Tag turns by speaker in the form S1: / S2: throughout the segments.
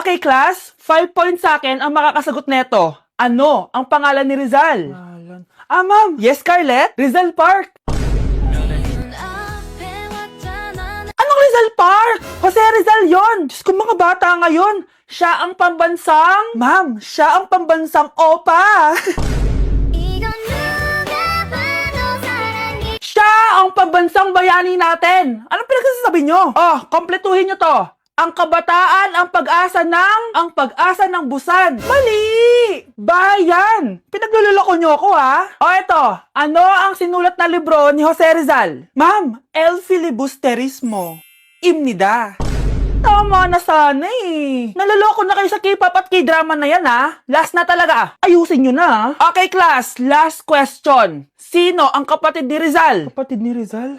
S1: Okay, class. 5 points sa akin ang makakasagot neto. Ano ang pangalan ni Rizal? Ma'am. Yes, Scarlett? Rizal Park. Anong Rizal Park? Jose Rizal yon. Diyos ko, mga bata ngayon. Siya ang pambansang... Ma'am, siya ang pambansang opa. Siya ang pambansang bayani natin. Anong pinagsasabi nyo? Oh, kompletuhin nyo to. Ang kabataan, ang pag-asa ng busan. Mali! Bayan! Pinagluloko nyo ako, ha? O eto, ano ang sinulat na libro ni Jose Rizal? Ma'am, El Filibusterismo. Imnida. Tama na sana eh. Naloloko na kayo sa K-pop at K-drama na yan, ha? Last na talaga. Ayusin nyo na. Okay, class. Last question. Sino ang kapatid ni Rizal? Kapatid ni Rizal?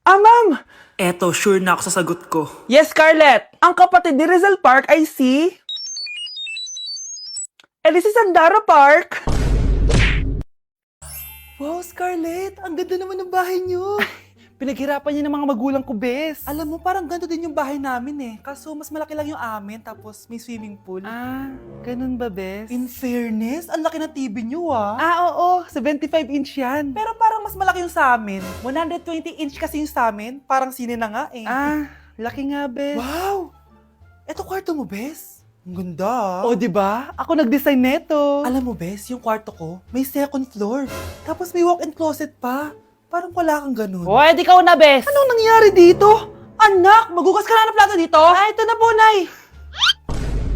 S1: Ma'am! Eto, sure na ako sa sagot ko. Yes, Scarlett. Ang kapatid ni Rizal Park ay si... Elise Sandara Park. Wow, Scarlett. Ang ganda naman ng bahay niyo. Pinaghirapan niya ng mga magulang ko, bes. Alam mo, parang ganito din yung bahay namin eh. Kaso mas malaki lang yung amin, tapos may swimming pool. Ganun ba, bes? In fairness, ang laki ng TV niyo oo. 75-inch yan. Pero parang mas malaki yung sa amin. 120-inch kasi yung sa amin. Parang sine na nga eh. Laki nga, bes. Wow! Eto kwarto mo, bes. Ang ganda. O, diba? Ako nag-design neto. Alam mo, bes, yung kwarto ko, may second floor. Tapos may walk-in closet pa. Parang wala kang ganun. O, edi ka na, bes. Anong nangyari dito? Anak, magugas ka na ng plato dito? Ito na po, Nay.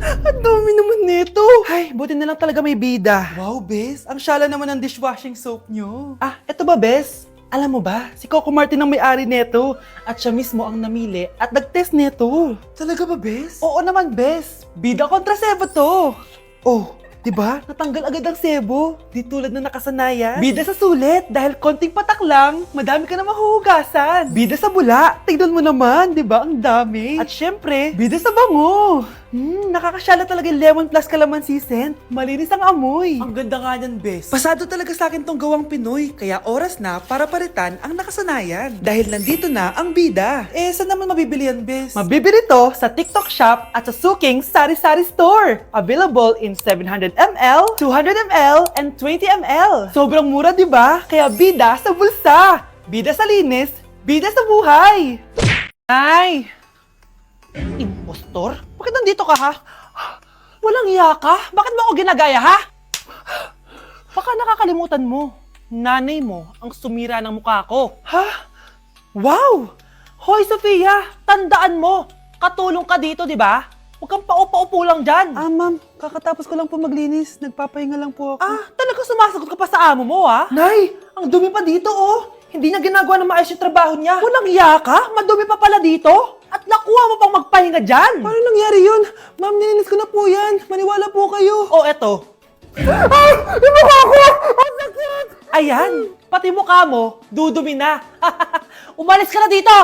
S1: Ang dami naman nito. Ay, buti na lang talaga may bida. Wow, bes. Ang syala naman ng dishwashing soap nyo. Eto ba, bes? Alam mo ba, si Coco Martin ang may-ari neto. At siya mismo ang namili at nag-test neto. Talaga ba, bes? Oo naman, bes. Bida kontra sebo to. Oh, diba? Natanggal agad ang sebo. Di tulad na nakasanayan. Bida sa sulit. Dahil konting patak lang, madami ka na mahuhugasan. Bida sa bula. Tignan mo naman, diba? Ang dami. At syempre, bida sa bango. Nakakasyala talaga yung lemon plus calamansi scent. Malinis ang amoy. Ang ganda nga niyan, bes. Pasado talaga sa akin tong gawang Pinoy. Kaya oras na para palitan ang nakasanayan. Dahil nandito na ang bida. Saan naman mabibili yan, bes? Mabibili to sa TikTok Shop at sa Suking Sari Sari Store. Available in 700 ml, 200 ml, and 20 ml. Sobrang mura, di ba? Kaya bida sa bulsa. Bida sa linis. Bida sa buhay. Ay! Impostor? Bakit nandito ka, ha? Walang iya ka? Bakit mo ako ginagaya, ha? Baka nakakalimutan mo. Nanay mo ang sumira ng mukha ko. Ha? Wow! Hoy, Sofia! Tandaan mo! Katulong ka dito, di ba? Huwag kang paupa-upo lang dyan. Ma'am. Kakatapos ko lang po maglinis. Nagpapahinga lang po ako. Talaga sumasagot ka pa sa amo mo, ha? Nay! Ang dumi pa dito, oh! Hindi niya ginagawa ng maayos yung trabaho niya. Walang iya ka? Madumi pa pala dito? At nakuha mo pang magpahinga dyan? Paano nangyari yun? Ma'am, nilinis ko na po yan. Maniwala po kayo. O, eto. Yung mukha ko! Ang sakit! Ayan, pati mukha mo, dudumi na. Umalis ka na dito!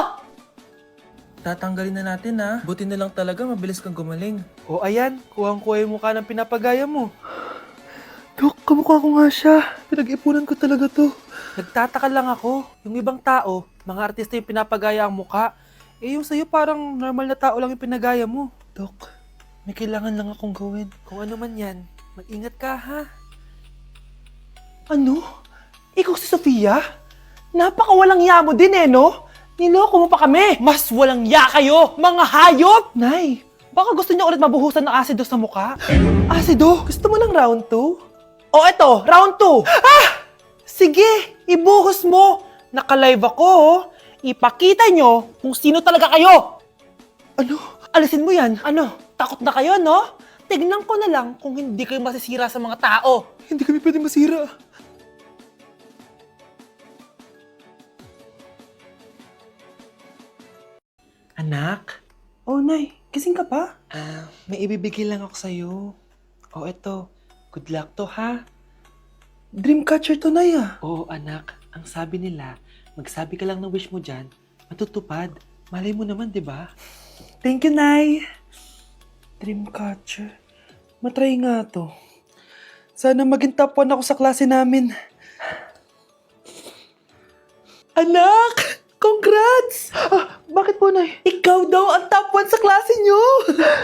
S2: Tatanggalin na natin ha. Buti na lang talaga mabilis kang gumaling.
S1: O, ayan. Kuhang-kuha yung mukha ng pinapagaya mo. Dok, kamukha ko nga siya. Pinag-ipunan ko talaga to. Nagtataka lang ako. Yung ibang tao, mga artista yung pinapagaya ang mukha. Yung sa'yo parang normal na tao lang yung pinagaya mo. Dok, may kailangan lang akong gawin. Kung ano man yan, mag-ingat ka, ha? Ano? Ikaw si Sofia? Napakawalang ya mo din no? Niloko mo pa kami! Mas walang ya kayo, mga hayop! Nay, baka gusto niyo ulit mabuhusan ng asido sa mukha? Asido? Gusto mo ng round 2? O eto, round 2! Sige, ibuhos mo! Naka-live ako, Ipakita nyo kung sino talaga kayo! Ano? Alisin mo yan? Ano? Takot na kayo, no? Tignan ko na lang kung hindi kayo masisira sa mga tao. Hindi kami pwede masira. Anak? Oh, Nay. Gising ka pa? May ibibigay lang ako sa'yo. Oh, eto. Good luck to, ha? Dreamcatcher to, Nay, Oo, anak. Ang sabi nila, magsabi ka lang ng wish mo dyan, matutupad. Malay mo naman, di ba? Thank you, Nay. Dreamcatcher. Matry nga to. Sana maging top 1 ako sa klase namin. Anak! Congrats! Bakit po, Nay? Ikaw daw ang top 1 sa klase niyo!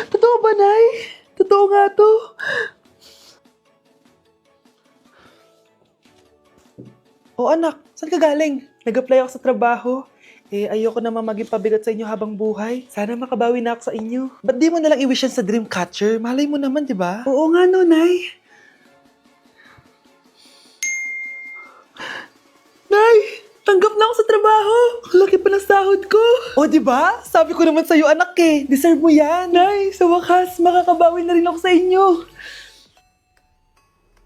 S1: Totoo ba, Nay? Totoo nga to. O anak, saan ka galing? Nag-apply ako sa trabaho. Ayoko naman maging pabigat sa inyo habang buhay. Sana makabawi na ako sa inyo. Ba't di mo nalang i-wish yan sa Dreamcatcher? Malay mo naman, di ba? Oo nga, no, Nay. Nay! Tanggap na ako sa trabaho! Ang laki pa ng sahod ko! O, di ba? Sabi ko naman sa'yo, anak eh. Deserve mo yan. Nay, sa wakas, makakabawi na rin ako sa inyo.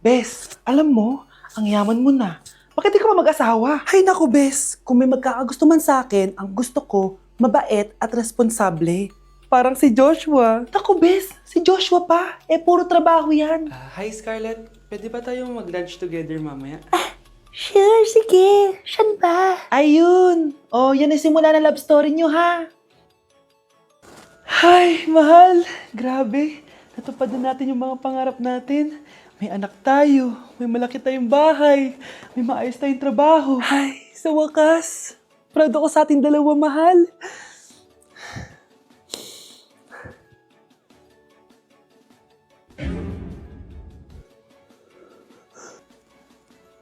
S1: Bes, alam mo, ang yaman mo na. Bakit di ka pa mag-asawa? Hay naku, Bes. Kung may magkakagusto man sa akin, ang gusto ko, mabait at responsable. Parang si Joshua. Naku, Bes. Si Joshua pa. Puro trabaho yan.
S3: Hi Scarlett, pwede ba tayong mag-lunch together mamaya?
S1: Sure, sige. Siyan ba? Ayun. Yan ay simula na love story nyo, ha? Hay, mahal. Grabe. Natupad na natin yung mga pangarap natin. May anak tayo. May malaki tayong bahay. May maayos tayong trabaho. Hay, sa wakas. Proud ako sa ating dalawa, mahal.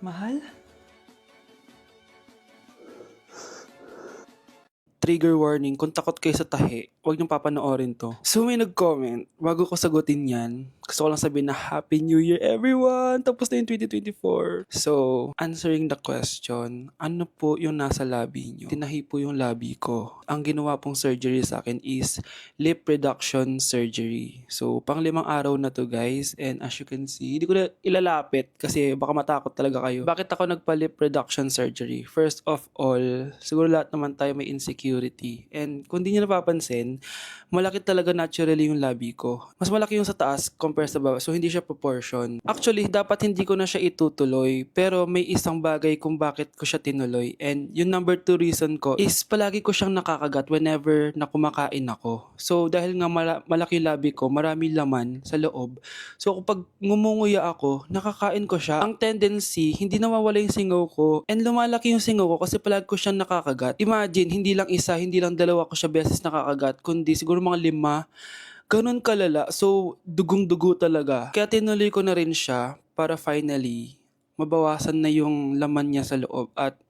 S1: Mahal?
S3: Trigger warning, kung takot kayo sa tahi, huwag niyong papanoorin to. So may nag-comment, bago ko sagutin yan, gusto ko lang sabihin na Happy New Year everyone! Tapos na yung 2024. So, answering the question, ano po yung nasa labi niyo? Tinahi po yung labi ko. Ang ginawa pong surgery sa akin is lip reduction surgery. So, pang 5 araw na to guys, and as you can see, hindi ko na ilalapit kasi baka matakot talaga kayo. Bakit ako nagpa-lip reduction surgery? First of all, siguro lahat naman tayo may insecurity. And kung di nyo napapansin, malaki talaga naturally yung labi ko. Mas malaki yung sa taas compare sa baba. So hindi siya proportion. Actually, dapat hindi ko na siya itutuloy. Pero may isang bagay kung bakit ko siya tinuloy. And yung number 2 reason ko is palagi ko siyang nakakagat whenever na kumakain ako. So dahil nga malaki yung labi ko, marami laman sa loob. So kapag ngumunguya ako, nakakain ko siya. Ang tendency, hindi nawawala yung singaw ko. And lumalaki yung singaw ko kasi palagi ko siyang nakakagat. Imagine, hindi lang isa, hindi lang dalawa ko siya beses nakakagat, kundi siguro mga 5. Ganun kalala. So, dugong-dugo talaga. Kaya tinuloy ko na rin siya para finally mabawasan na yung laman niya sa loob at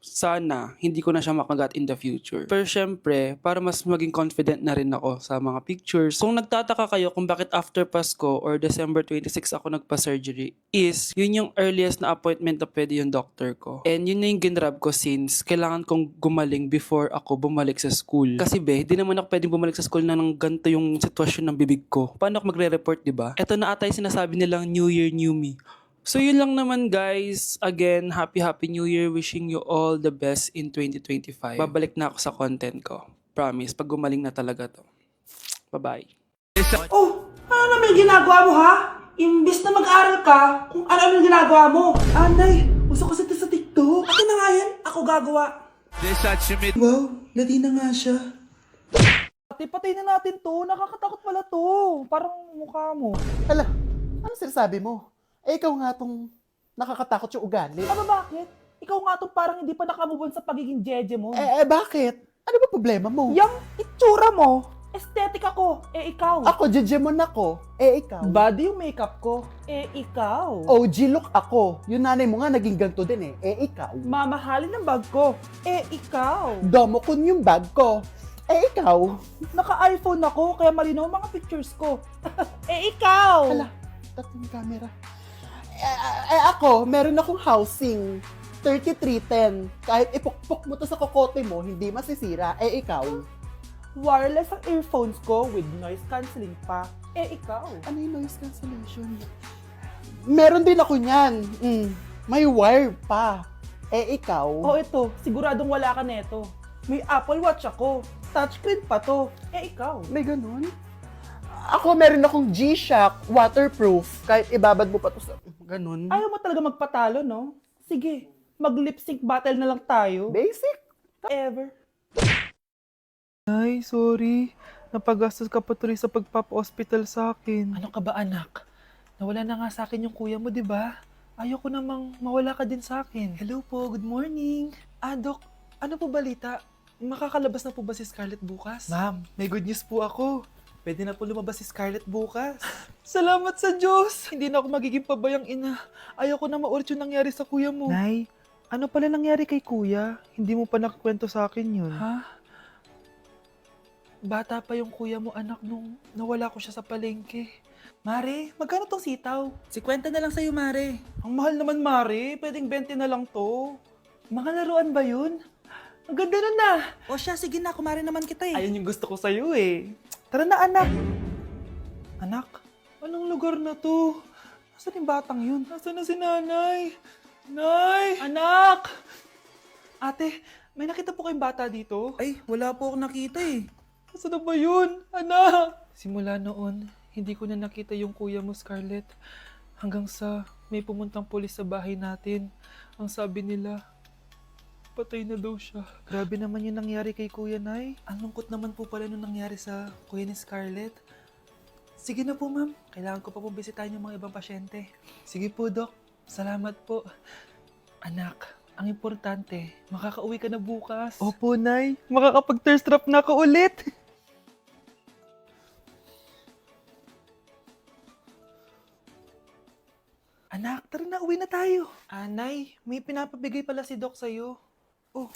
S3: sana hindi ko na siya makagat in the future. Pero syempre, para mas maging confident na rin ako sa mga pictures. Kung nagtataka kayo kung bakit after Pasko or December 26 ako nagpa-surgery is yun yung earliest na appointment na pwede yung doctor ko. And yun na yung ginrab ko since kailangan kong gumaling before ako bumalik sa school. Kasi di naman ako pwedeng bumalik sa school na nang ganito yung sitwasyon ng bibig ko. Paano ako magre-report, diba? Ito na atay sinasabi nilang New Year, New Me. So yun lang naman guys. Again, happy New Year. Wishing you all the best in 2025. Babalik na ako sa content ko. Promise, pag gumaling na talaga to. Bye-bye.
S1: Oh, ano naman yung ginagawa mo, ha? Imbis na mag-aral ka, kung ano yung ginagawa mo. Anay, uso kasi ito sa TikTok. Akin na nga yan, ako gagawa. Wow, lati na nga siya. Patay na natin to. Nakakatakot pala to. Parang mukha mo.
S4: Hala, ano sinasabi mo? Ikaw nga tong nakakatakot yung ugali.
S1: Ano bakit? Ikaw nga tong parang hindi pa nakamove on sa pagiging jeje mo.
S4: Bakit? Ano ba problema mo?
S1: Yung itsura mo, aesthetic ako, ikaw.
S4: Ako, jejemon ako. Ikaw.
S1: Body yung makeup ko, ikaw.
S4: OG look ako. Yung nanay mo nga naging ganito din ikaw.
S1: Mamahalin ng bag ko, ikaw.
S4: Domokun yung bag ko. Ikaw.
S1: Naka-iPhone ako, kaya malinaw ang mga pictures ko. Ikaw.
S4: Hala, tatlong camera. Ako, meron akong housing. 3310. Kahit ipukpok mo to sa kokote mo, hindi masisira. Ikaw.
S1: Wireless ang earphones ko with noise cancelling pa. Ikaw.
S4: Ano yung noise cancellation? Meron din ako niyan. May wire pa. Ikaw.
S1: Ito, siguradong wala ka neto. May Apple Watch ako. Touchscreen pa to. Ikaw.
S4: May ganun? Ako, meron akong G-Shock, waterproof. Kahit ibabad mo pa to sa... Ganun.
S1: Ayaw mo talaga magpatalo, no? Sige, mag-lip sync battle na lang tayo.
S4: Basic.
S1: Ever. Ay, sorry. Napagastos ka pa tuloy sa pagpapa-hospital sa akin. Ano ka ba, anak? Nawala na nga sa akin yung kuya mo, di ba? Ayoko namang mawala ka din sa akin. Hello po, good morning. Dok, ano po balita? Makakalabas na po ba si Scarlett bukas? Ma'am, may good news po ako. Pwede na po lumabas si Scarlett bukas. Salamat sa Diyos! Hindi na ako magiging pabayang ina. Ayoko na maulit yung nangyari sa kuya mo. Nay, ano pala nangyari kay kuya? Hindi mo pa nakakwento sa akin yun. Ha? Bata pa yung kuya mo, anak, nung nawala ko siya sa palengke. Mare, magkano tong sitaw? 50 na lang sa'yo, Mare. Ang mahal naman, Mare. Pwedeng 20 na lang to. Mga laruan ba yun? Ang ganda nun na. O siya, sige na, kumare naman kita eh. Ayun yung gusto ko sa'yo eh. Tara na, anak. Anak, anong lugar na to? Nasaan yung batang yun? Nasaan na si nanay? Nay! Anak! Ate, may nakita po kayong bata dito?
S2: Ay, wala po akong nakita eh.
S1: Nasaan na ba yun? Anak! Simula noon, hindi ko na nakita yung kuya mo, Scarlett. Hanggang sa may pumuntang pulis sa bahay natin. Ang sabi nila, patay na daw siya. Grabe naman yung nangyari kay Kuya Nay. Ang lungkot naman po pala nung nangyari sa kuya ni Scarlett. Sige na po, ma'am. Kailangan ko pa pong bisitahin yung mga ibang pasyente. Sige po, Doc. Salamat po. Anak, ang importante, makakauwi ka na bukas. Opo, Nay. Makakapag-thirst trap na ako ulit. Anak, tara na, uwi na tayo. Nay, may pinapabigay pala si Doc sa'yo. Oh,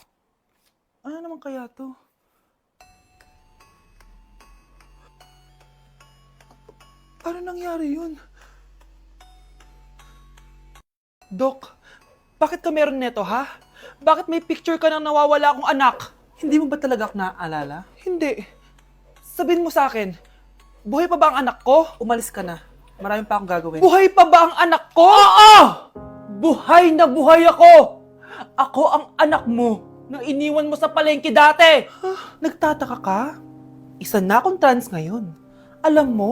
S1: ano naman kaya to? Paano nangyari yun? Doc, bakit ka meron neto, ha? Bakit may picture ka ng nawawala akong anak? Hindi mo ba talaga ako naaalala? Hindi. Sabihin mo sa akin, buhay pa ba ang anak ko? Umalis ka na. Marami pa akong gagawin. Buhay pa ba ang anak ko? Oo! Buhay na buhay ako! Ako ang anak mo na iniwan mo sa palengke dati! Nagtataka ka? Isa na akong trans ngayon. Alam mo,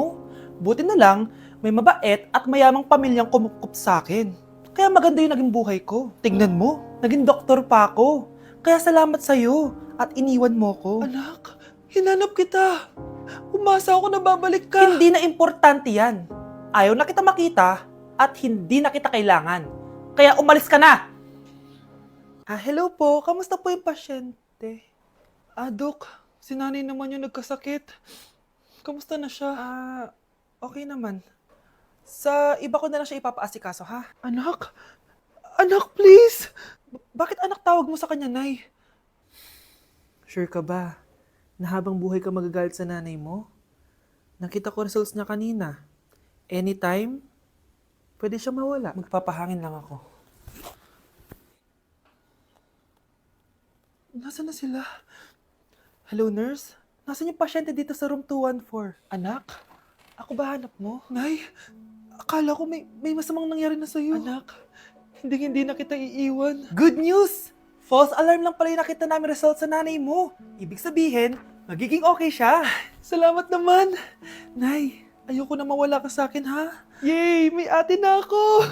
S1: buti na lang may mabait at mayamang pamilyang kumukup sa akin. Kaya maganda yung naging buhay ko. Tignan mo, naging doktor pa ako. Kaya salamat sa'yo at iniwan mo ko. Anak, hinanap kita. Umasa ako na babalik ka. Hindi na importante yan. Ayaw na kita makita at hindi na kita kailangan. Kaya umalis ka na! Hello po. Kamusta po yung pasyente? Dok, si nanay naman yung nagkasakit. Kamusta na siya? Okay naman. Sa iba ko na lang siya ipapaasikaso, ha? Anak? Anak, please! Bakit anak tawag mo sa kanya, Nay? Sure ka ba na habang buhay ka magagalit sa nanay mo? Nakita ko results niya kanina. Anytime, pwede siya mawala. Magpapahangin lang ako. Nasaan na sila? Hello, nurse? Nasaan yung pasyente dito sa room 214? Anak? Ako ba hanap mo? Nay, akala ko may masamang nangyari na sa'yo. Anak, hindi na kita iiwan. Good news! False alarm lang pala yung nakita namin result sa nanay mo. Ibig sabihin, magiging okay siya. Salamat naman. Nay, ayoko na mawala ka sa akin, ha? Yay! May ate na ako!